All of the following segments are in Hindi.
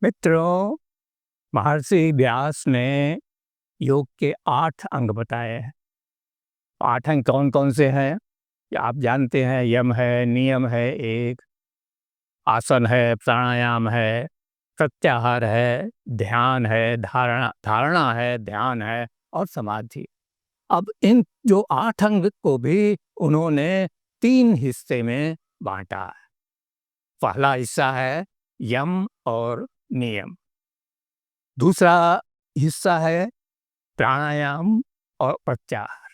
मित्रों, महर्षि व्यास ने योग के 8 अंग बताए हैं। 8 अंग कौन कौन से हैं ये आप जानते हैं। यम है, नियम है, एक आसन है, प्राणायाम है, प्रत्याहार है, ध्यान है, धारणा धारणा है, ध्यान है और समाधि। अब इन जो 8 अंग को भी उन्होंने 3 हिस्से में बांटा है। पहला हिस्सा है यम और नियम, दूसरा हिस्सा है प्राणायाम और प्रत्याहार,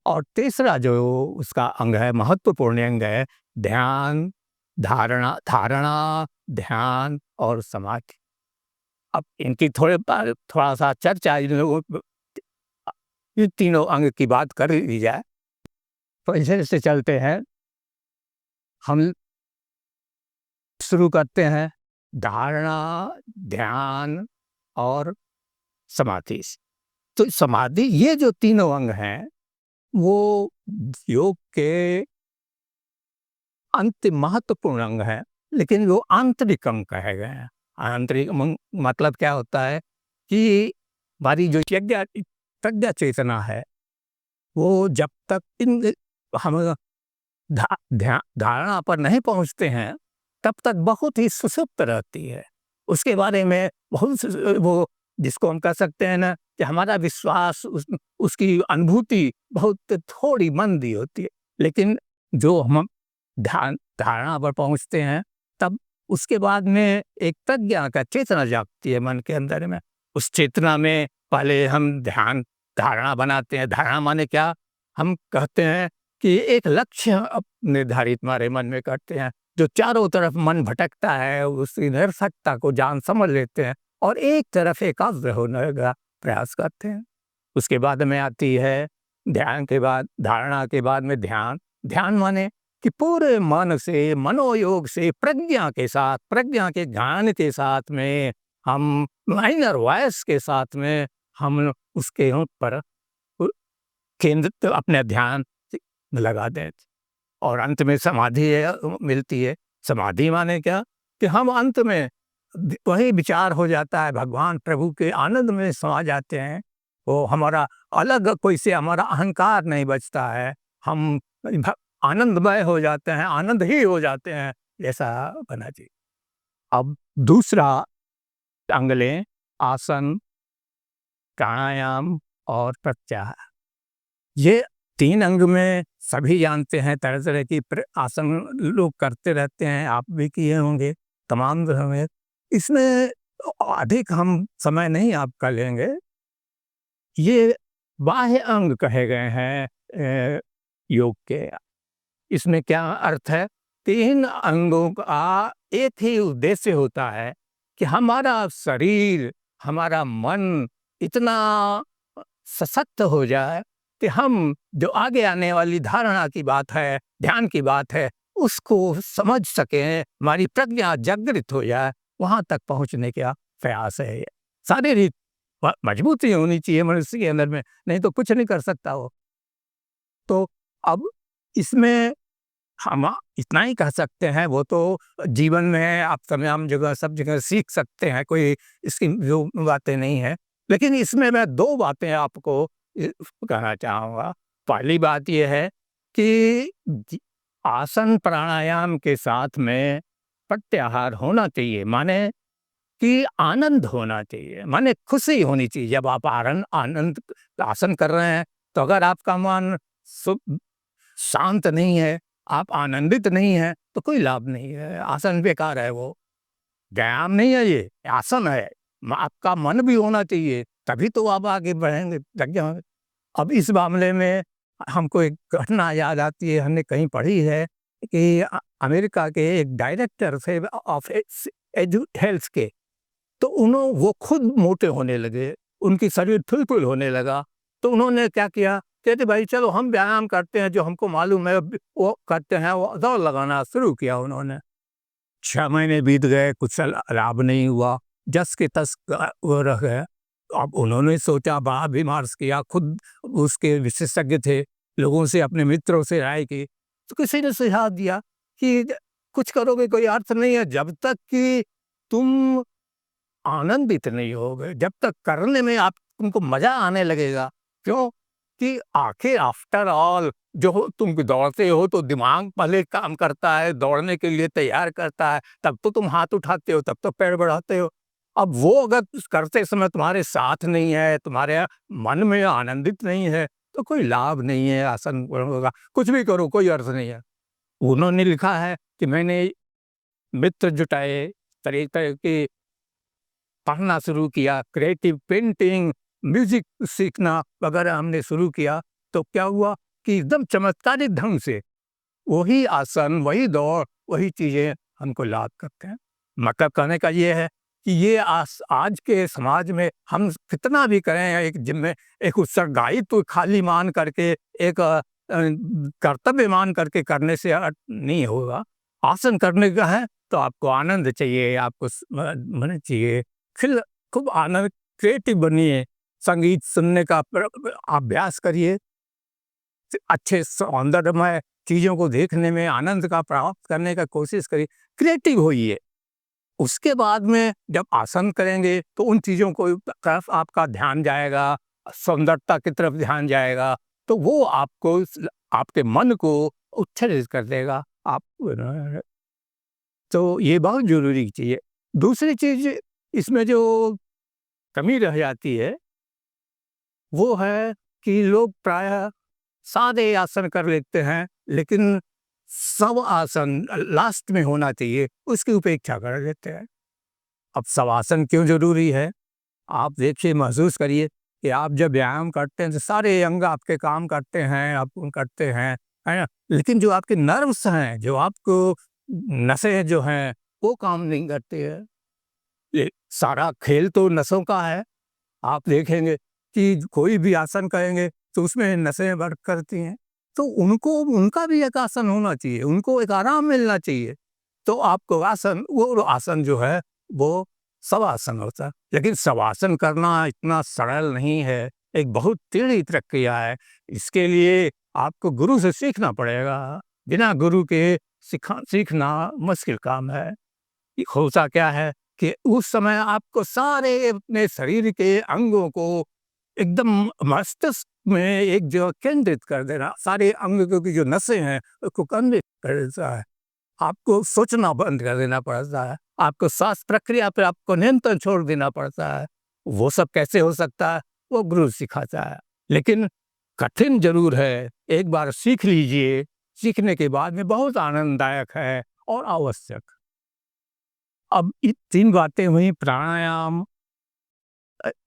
और तीसरा जो उसका अंग है, महत्वपूर्ण अंग है, ध्यान, धारणा धारणा ध्यान और समाधि। अब इनकी थोड़ा सा चर्चा इन तीनों अंग की बात कर ली जाए तो ऐसे से चलते हैं। हम शुरू करते हैं धारणा, ध्यान और समाधि से। तो समाधि, ये जो तीनों अंग हैं वो योग के अंतिम महत्वपूर्ण अंग है, लेकिन वो आंतरिक अंग कहे गए हैं। आंतरिक मतलब क्या होता है कि हमारी जो प्रज्ञा चेतना है वो जब तक इन हम धारणा पर नहीं पहुंचते हैं तब तक बहुत ही सुसुप्त रहती है। उसके बारे में बहुत वो, जिसको हम कह सकते हैं ना कि हमारा विश्वास, उसकी अनुभूति बहुत थोड़ी मंदी होती है। लेकिन जो हम धारणा पर पहुंचते हैं तब उसके बाद में एक प्रज्ञा का चेतना जागती है मन के अंदर में। उस चेतना में पहले हम धारणा बनाते हैं। धारणा माने क्या? हम कहते हैं कि एक लक्ष्य निर्धारित हमारे मन में करते हैं, जो चारों तरफ मन भटकता है उसकी निरर्थकता को जान समझ लेते हैं और एक तरफ एकाग्र होने का प्रयास करते हैं। उसके बाद में आती है ध्यान, के बाद धारणा के बाद में ध्यान। ध्यान माने कि पूरे मन से, मनोयोग से, प्रज्ञा के साथ, प्रज्ञा के ज्ञान के साथ में, हम माइनर वॉइस के साथ में हम उसके ऊपर केंद्रित अपने ध्यान लगा दें और अंत में समाधि मिलती है। समाधि माने क्या कि हम अंत में वही विचार हो जाता है, भगवान प्रभु के आनंद में समा जाते हैं। वो हमारा अलग कोई से हमारा अहंकार नहीं बचता है, हम आनंदमय हो जाते हैं, आनंद ही हो जाते हैं, ऐसा बना जी। अब दूसरा अंग लें, आसन, प्राणायाम और प्रत्याहार। ये 3 अंग में सभी जानते हैं, तरह तरह की आसन लोग करते रहते हैं, आप भी किए होंगे तमाम तरह में। इसमें अधिक हम समय नहीं आपका लेंगे। ये बाह्य अंग कहे गए हैं योग के। इसमें क्या अर्थ है? 3 अंगों का एक ही उद्देश्य होता है कि हमारा शरीर, हमारा मन इतना सशक्त हो जाए कि हम जो आगे आने वाली धारणा की बात है, ध्यान की बात है, उसको समझ सकें, हमारी प्रज्ञा जागृत हो जाए। वहां तक पहुंचने का प्रयास है। शारीरिक मजबूती होनी चाहिए मनुष्य के अंदर में, नहीं तो कुछ नहीं कर सकता वो। तो अब इसमें हम इतना ही कह सकते हैं, वो तो जीवन में आप तमाम जगह सब जगह सीख सकते हैं, कोई इसकी जो बातें नहीं है। लेकिन इसमें मैं 2 बातें आपको कहना चाहूँगा। पहली बात यह है कि आसन प्राणायाम के साथ में प्रत्याहार होना चाहिए, माने कि आनंद होना चाहिए, माने खुशी होनी चाहिए। जब आप आनंद आसन कर रहे हैं तो अगर आपका मन शांत नहीं है, आप आनंदित नहीं हैं, तो कोई लाभ नहीं है, आसन बेकार है। वो व्यायाम नहीं है, ये आसन है। आपका मन भी होना चाहिए, तभी तो आप आगे बढ़ेंगे, लग जाएंगे। अब इस मामले में हमको एक घटना याद आती है, हमने कहीं पढ़ी है कि अमेरिका के एक डायरेक्टर थे ऑफ हेल्थ के, तो वो खुद मोटे होने लगे, उनकी शरीर फुल होने लगा। तो उन्होंने क्या किया, कहते भाई चलो हम व्यायाम करते हैं, जो हमको मालूम है वो करते हैं। वो दौड़ लगाना शुरू किया उन्होंने। 6 महीने बीत गए, कुछ लाभ नहीं हुआ, जस के तस वो रह गए। अब उन्होंने सोचा, बड़ा विमर्श किया, खुद उसके विशेषज्ञ थे, लोगों से, अपने मित्रों से राय की, तो किसी ने सुझाव दिया कि कुछ करोगे कोई अर्थ नहीं है, जब तक कि तुम आनंदित नहीं होगे, जब तक करने में आप तुमको मजा आने लगेगा। क्यों? कि आखिर आफ्टर ऑल जो तुम दौड़ते हो तो दिमाग पहले काम करता है, दौड़ने के लिए तैयार करता है, तब तो तुम हाथ उठाते हो, तब तो पैर बढ़ाते हो। अब वो अगर करते समय तुम्हारे साथ नहीं है, तुम्हारे मन में आनंदित नहीं है, तो कोई लाभ नहीं है आसन होगा। कुछ भी करो कोई अर्थ नहीं है। उन्होंने लिखा है कि मैंने मित्र जुटाए, तरह-तरह के पढ़ना शुरू किया, क्रिएटिव पेंटिंग, म्यूज़िक सीखना वगैरह हमने शुरू किया, तो क्या हुआ कि एकदम चमत्कारिक ढंग से वही आसन, वही दौड़, वही चीज़ें हमको लाभ करते हैं। मतलब कहने का ये है कि ये आज के समाज में हम कितना भी करें, एक जिम्मे एक उत्तरदायित्व खाली मान करके, एक कर्तव्य मान करके करने से नहीं होगा। आसन करने का है तो आपको आनंद चाहिए, आपको मन चाहिए, फिर खूब आनंद, क्रिएटिव बनिए, संगीत सुनने का अभ्यास करिए, अच्छे सौंदर्यमय चीज़ों को देखने में आनंद का प्राप्त करने का कोशिश करिए, क्रिएटिव होइए। उसके बाद में जब आसन करेंगे तो उन चीज़ों को तरफ आपका ध्यान जाएगा, सुंदरता की तरफ ध्यान जाएगा, तो वो आपको आपके मन को उत्साहित कर देगा। आप तो ये बहुत ज़रूरी चीज़ है। दूसरी चीज़ इसमें जो कमी रह जाती है, वो है कि लोग प्रायः सादे आसन कर लेते हैं, लेकिन सब आसन लास्ट में होना चाहिए, उसकी उपेक्षा कर देते हैं। अब शवासन क्यों ज़रूरी है? आप देखिए, महसूस करिए कि आप जब व्यायाम करते हैं तो सारे अंग आपके काम करते हैं, आप करते हैं, है ना? लेकिन जो आपके नर्व्स हैं, जो आपको नसें जो हैं, वो काम नहीं करती है। ये सारा खेल तो नसों का है। आप देखेंगे कि कोई भी आसन करेंगे तो उसमें नसें वर्क करती हैं, तो उनको उनका भी एक आसन होना चाहिए, उनको एक आराम मिलना चाहिए। तो आपको आसन, वो आसन जो है वो शवासन होता है। लेकिन शवासन करना इतना सरल नहीं है, एक बहुत टेढ़ी प्रक्रिया है। इसके लिए आपको गुरु से सीखना पड़ेगा। बिना गुरु के सीखना मुश्किल काम है। होता क्या है कि उस समय आपको सारे अपने शरीर के अंगों को एकदम मस्तिष्क में एक जगह केंद्रित कर देना, सारे अंगों की जो नसें हैं उसको केंद्रित कर देता है। आपको सोचना बंद कर देना पड़ता है, आपको सांस प्रक्रिया पे आपको नियंत्रण छोड़ देना पड़ता है। वो सब कैसे हो सकता है? वो गुरु सिखाता है, लेकिन कठिन जरूर है। एक बार सीख लीजिए, सीखने के बाद में बहुत आनंददायक है और आवश्यक। अब ये 3 बातें हुई, प्राणायाम,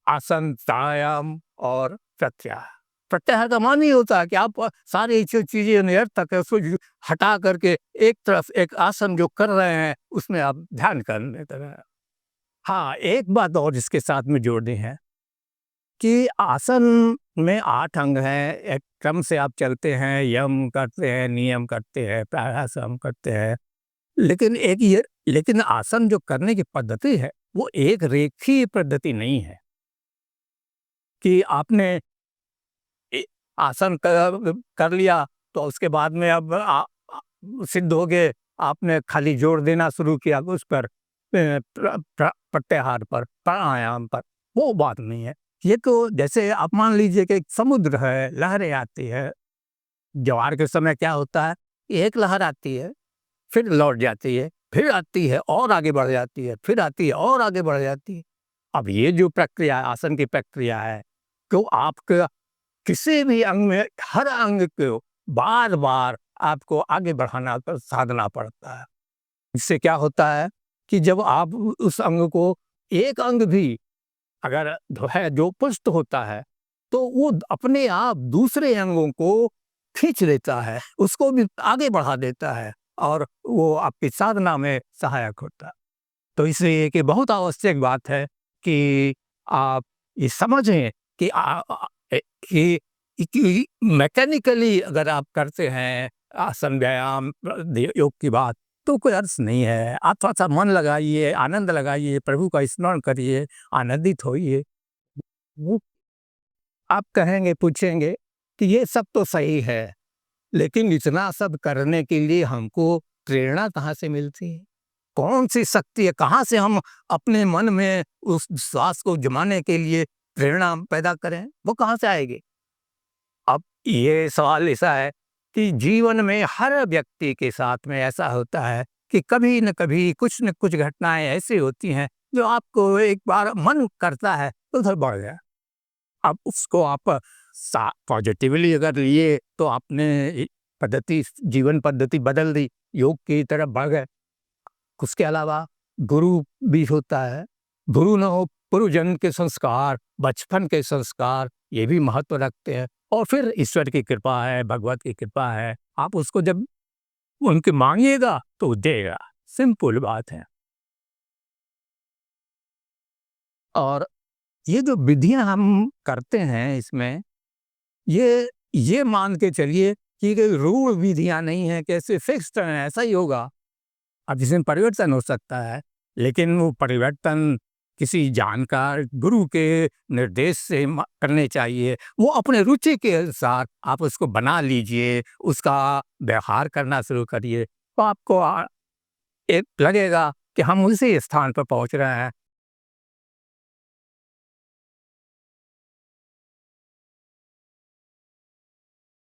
आसन, प्राणायाम और प्रत्याहार। प्रत्याहार का मान ही होता है कि आप सारी जो चीज़ें निरर्थक है उसको हटा करके एक तरफ एक आसन जो कर रहे हैं उसमें आप ध्यान करने लगे। हाँ, एक बात और इसके साथ में जोड़नी है कि आसन में 8 अंग हैं, एक क्रम से आप चलते हैं, यम करते हैं, नियम करते हैं, प्राणायाम करते हैं। लेकिन आसन जो करने की पद्धति है, वो एक रेखीय पद्धति नहीं है कि आपने ए आसन कर लिया तो उसके बाद में अब सिद्ध हो गए, आपने खाली जोर देना शुरू किया उस पर, प्रत्याहार पर, प्राणायाम पर। वो बात नहीं है। ये तो जैसे आप मान लीजिए कि एक समुद्र है, लहरें आती है। ज्वार के समय क्या होता है, एक लहर आती है, फिर लौट जाती है, फिर आती है और आगे बढ़ जाती है, फिर आती है और आगे बढ़ जाती है। अब ये जो प्रक्रिया है, आसन की प्रक्रिया है, तो आपका किसी भी अंग में, हर अंग को बार-बार आपको आगे बढ़ाना साधना पड़ता है। इससे क्या होता है कि जब आप उस अंग को, एक अंग भी अगर जो पुष्ट होता है, तो वो अपने आप दूसरे अंगों को खींच लेता है, उसको भी आगे बढ़ा देता है और वो आपकी साधना में सहायक होता है। तो इसलिए ये कि बहुत आवश्यक बात है कि आप ये समझें कि कि मैकेनिकली अगर आप करते हैं आसन, व्यायाम, योग की बात, तो कोई अर्थ नहीं है। आप थोड़ा-सा मन लगाइए, आनंद लगाइए, प्रभु का स्मरण करिए, आनंदित होइए। वो आप कहेंगे, पूछेंगे कि ये सब तो सही है, लेकिन इतना सब करने के लिए हमको प्रेरणा कहाँ से मिलती है? कौन सी शक्ति है, कहाँ से हम अपने मन में उस विश्वास को जमाने के लिए प्रेरणा पैदा करें, वो कहाँ से आएगी? अब ये सवाल ऐसा है कि जीवन में हर व्यक्ति के साथ में ऐसा होता है कि कभी न कभी कुछ न कुछ घटनाएं ऐसी होती हैं जो आपको एक बार मन करता है तो उधर बढ़ गया। अब उसको आप पॉजिटिवली अगर लिए तो आपने पद्धति, जीवन पद्धति बदल दी, योग की तरफ बढ़ गए। उसके अलावा गुरु भी होता है, गुरु न हो, पूर्वजन्म के संस्कार, बचपन के संस्कार, ये भी महत्व रखते हैं। और फिर ईश्वर की कृपा है, भगवत की कृपा है, आप उसको जब उनके मांगिएगा तो देगा, सिंपल बात है। और ये जो विधियां हम करते हैं इसमें, ये मान के चलिए कि रूढ़ विधियां नहीं है, कैसे फिक्स्ड है ऐसा ही होगा। अब इसमें परिवर्तन हो सकता है, लेकिन वो परिवर्तन किसी जानकार गुरु के निर्देश से करने चाहिए। वो अपने रुचि के अनुसार आप उसको बना लीजिए, उसका व्यवहार करना शुरू करिए, तो आपको एक लगेगा कि हम उसी स्थान पर पहुंच रहे हैं